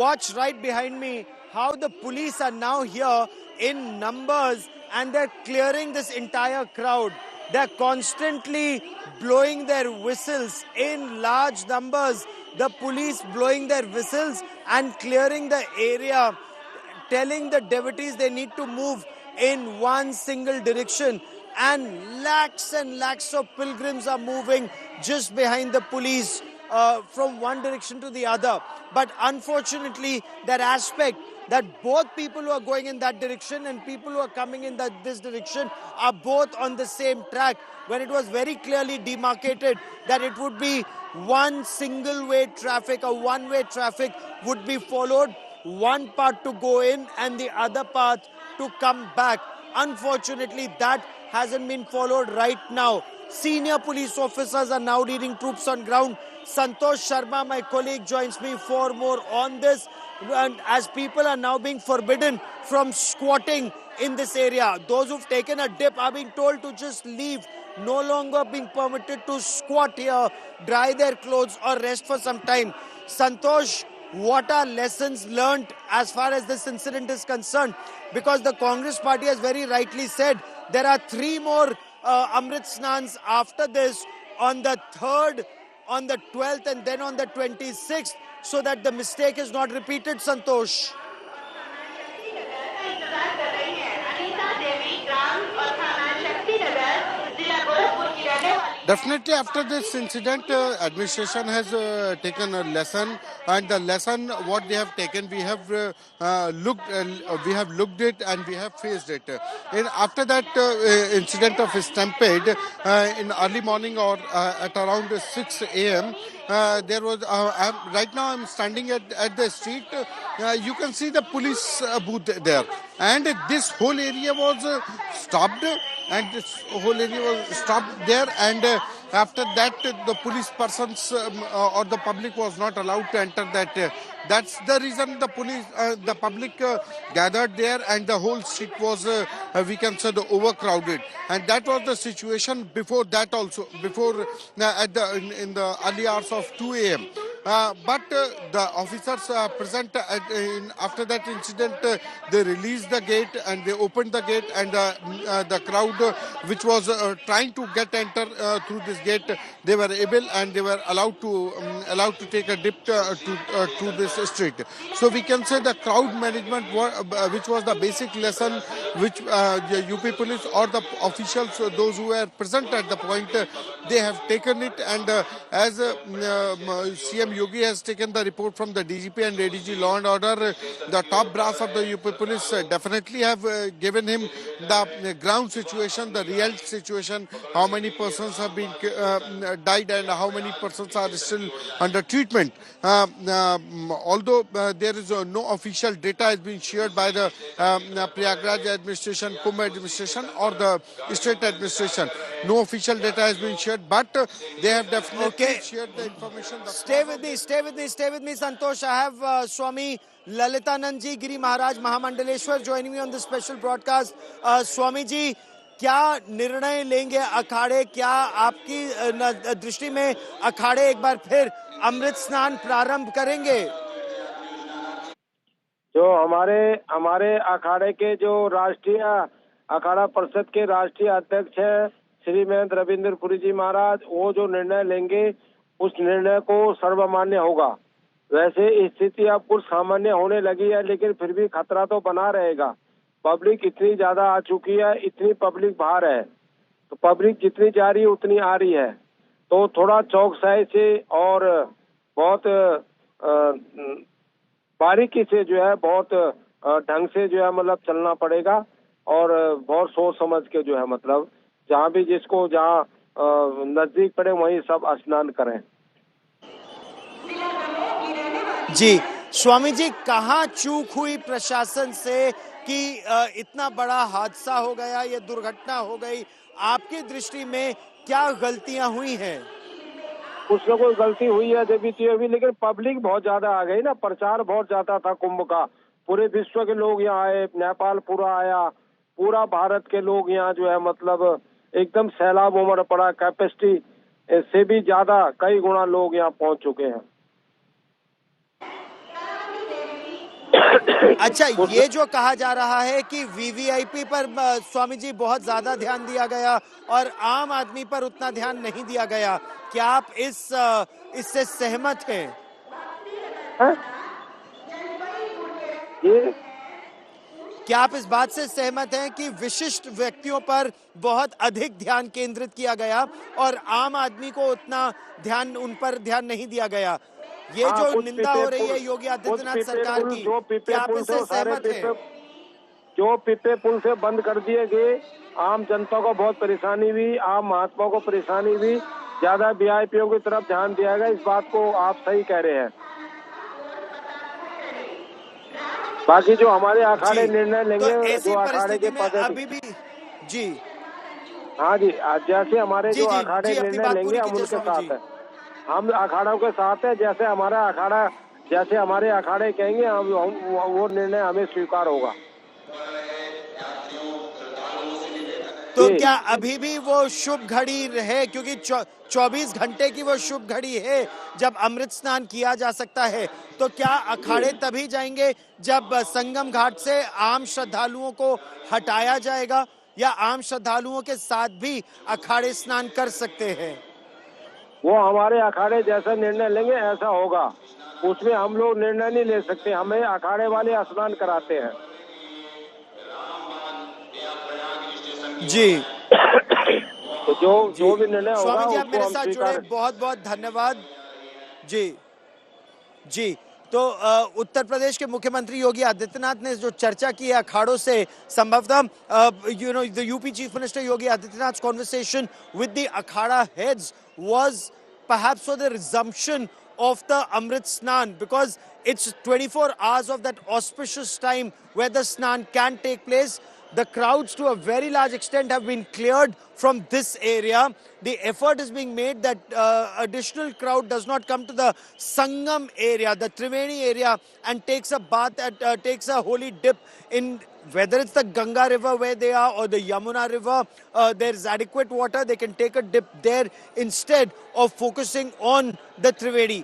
watch right behind me how the police are now here in numbers and they're clearing this entire crowd. They're constantly blowing their whistles in large numbers. The police blowing their whistles and clearing the area, telling the devotees they need to move in one single direction. And lakhs of pilgrims are moving just behind the police from one direction to the other. But unfortunately, that aspect that both people who are going in that direction and people who are coming in this direction are both on the same track, when it was very clearly demarcated that it would be one single way traffic, or one way traffic would be followed, one part to go in and the other part to come back. Unfortunately, that hasn't been followed right now. Senior police officers are now leading troops on ground. Santosh Sharma, my colleague, joins me for more on this. And as people are now being forbidden from squatting in this area, those who've taken a dip are being told to just leave, no longer being permitted to squat here, dry their clothes or rest for some time. Santosh, what are lessons learned as far as this incident is concerned? Because the Congress party has very rightly said there are 3 more Amrit Snans after this, on the 3rd, on the 12th and then on the 26th, so that the mistake is not repeated, Santosh. Definitely, after this incident, administration has taken a lesson, and the lesson what they have taken, we have looked it and we have faced it. After that incident of stampede in early morning or at around 6 a.m. There was right now I'm standing at the street. You can see the police booth there, and this whole area was stopped, and this whole area was stopped there, and after that the police persons or the public was not allowed to enter that. That's the reason the public gathered there, and the whole street was, we can say, overcrowded. And that was the situation before that also, before in the early hours of 2 a.m. But the officers present after that incident, they released the gate and they opened the gate, and the crowd which was trying to enter through this gate, they were able and they were allowed to take a dip to this street. So we can say the crowd management, which was the basic lesson which the UP police or the officials, those who were present at the point, they have taken it. And as CM Yogi has taken the report from the DGP and ADG Law and Order, the top brass of the UP police definitely have given him the ground situation, the real situation, how many persons have been died and how many persons are still under treatment. Although there is no official data has been shared by the Prayagraj administration, Kumbh administration or the state administration. No official data has been shared, but they have definitely shared the information. Stay with me, Santosh. I have Swami Lalitanand Ji Giri Maharaj Mahamandaleshwar joining me on this special broadcast. Swami Ji, क्या निर्णय लेंगे अखाड़े? क्या आपकी दृष्टि में अखाड़े एक बार फिर अमृत स्नान प्रारंभ करेंगे? जो हमारे अखाड़े के जो राष्ट्रीय अखाड़ा परिषद के राष्ट्रीय अध्यक्ष हैं श्री महेंद्र रविंद्रपुरी जी महाराज, वो जो निर्णय लेंगे उस निर्णय को सर्वमान्य होगा। वैसे स्थिति अब कुछ सामान्य होने लगी है, लेकिन फिर भी खतरा तो बना रहेगा। पब्लिक इतनी ज्यादा आ चुकी है, इतनी पब्लिक बाहर है, तो पब्लिक जितनी जा रही है उतनी आ रही है, तो थोड़ा चौकसाई से और बहुत बारीकी से जो है, बहुत ढंग से जो है मतलब चलना पड़ेगा, और बहुत सोच समझ के जो है मतलब जहाँ भी जिसको जहाँ नजदीक पड़े वहीं सब स्नान करें। जी स्वामी जी, कहाँ चूक हुई प्रशासन से कि इतना बड़ा हादसा हो गया, ये दुर्घटना हो गई? आपकी दृष्टि में क्या गलतियां हुई हैं? कुछ न कोई गलती हुई है देवी भी, लेकिन पब्लिक बहुत ज्यादा आ गई ना। प्रचार बहुत ज्यादा था कुंभ का, पूरे विश्व के लोग यहाँ आए, नेपाल पूरा आया, पूरा भारत के लोग यहाँ जो है मतलब एकदम सैलाब उमड़ पड़ा। कैपेसिटी से भी ज्यादा कई गुना लोग यहाँ पहुंच चुके हैं। अच्छा, ये जो कहा जा रहा है कि वीवीआईपी पर स्वामी जी बहुत ज्यादा ध्यान दिया गया और आम आदमी पर उतना ध्यान नहीं दिया गया, क्या आप इससे सहमत हैं? हैं? ये क्या आप इस बात से सहमत हैं कि विशिष्ट व्यक्तियों पर बहुत अधिक ध्यान केंद्रित किया गया और आम आदमी को उतना ध्यान उन पर ध्यान नहीं दिया गया? ये हाँ, जो कुछ निंदा पीपे हो रही पुल, है योगी कुछ आदित्यनाथ पीपे सरकार पुल, की, जो पीपे क्या आप पुल थे इससे वो सारे सहमत हैं? जो पीपे पुल से बंद कर दिए गए, आम जनता को बहुत परेशानी हुई, आम महात्मा को परेशानी हुई, ज्यादा वीआईपीओ की तरफ ध्यान दिया गया, इस बात को आप सही कह रहे हैं। बाकी जो हमारे अखाड़े जी, निर्णय तो लेंगे, ऐसी जो अखाड़े परिस्थिति के में अभी भी जी हाँ जी, जैसे हमारे जी जो जी अखाड़े जी अपनी निर्णय बात लेंगे पूरी हम कीजिए उनके स्वामी साथ जी। हैं। हम अखाड़ों के साथ हैं, जैसे हमारे अखाड़े कहेंगे वो निर्णय हमें स्वीकार होगा। तो जी क्या अभी भी वो शुभ घड़ी है, क्योंकि 24 घंटे की वो शुभ घड़ी है जब अमृत स्नान किया जा सकता है, तो क्या अखाड़े तभी जाएंगे जब संगम घाट से आम श्रद्धालुओं को हटाया जाएगा, या आम श्रद्धालुओं के साथ भी अखाड़े स्नान कर सकते हैं? वो हमारे अखाड़े जैसा निर्णय लेंगे ऐसा होगा, उसमें हम लोग निर्णय नहीं ले सकते, हमें अखाड़े वाले स्नान कराते हैं। जी तो जी जो भी निर्णय होगा स्वामी जी, आप उसको मेरे हम साथ जुड़े, स्वीकार। बहुत बहुत धन्यवाद। जी जी, तो उत्तर प्रदेश के मुख्यमंत्री योगी आदित्यनाथ ने जो चर्चा की है अखाड़ों से, संभवतः the UP chief minister Yogi Adityanath conversation with the Akhara heads was perhaps for the resumption of the Amrit Snan, because it's 24 hours of that auspicious time where the Snan can take place. The crowds to a very large extent have been cleared from this area. The effort is being made that additional crowd does not come to the Sangam area, the Triveni area, and takes a bath, takes a holy dip in, whether it's the Ganga river where they are or the Yamuna river. There's adequate water, they can take a dip there instead of focusing on the Triveni.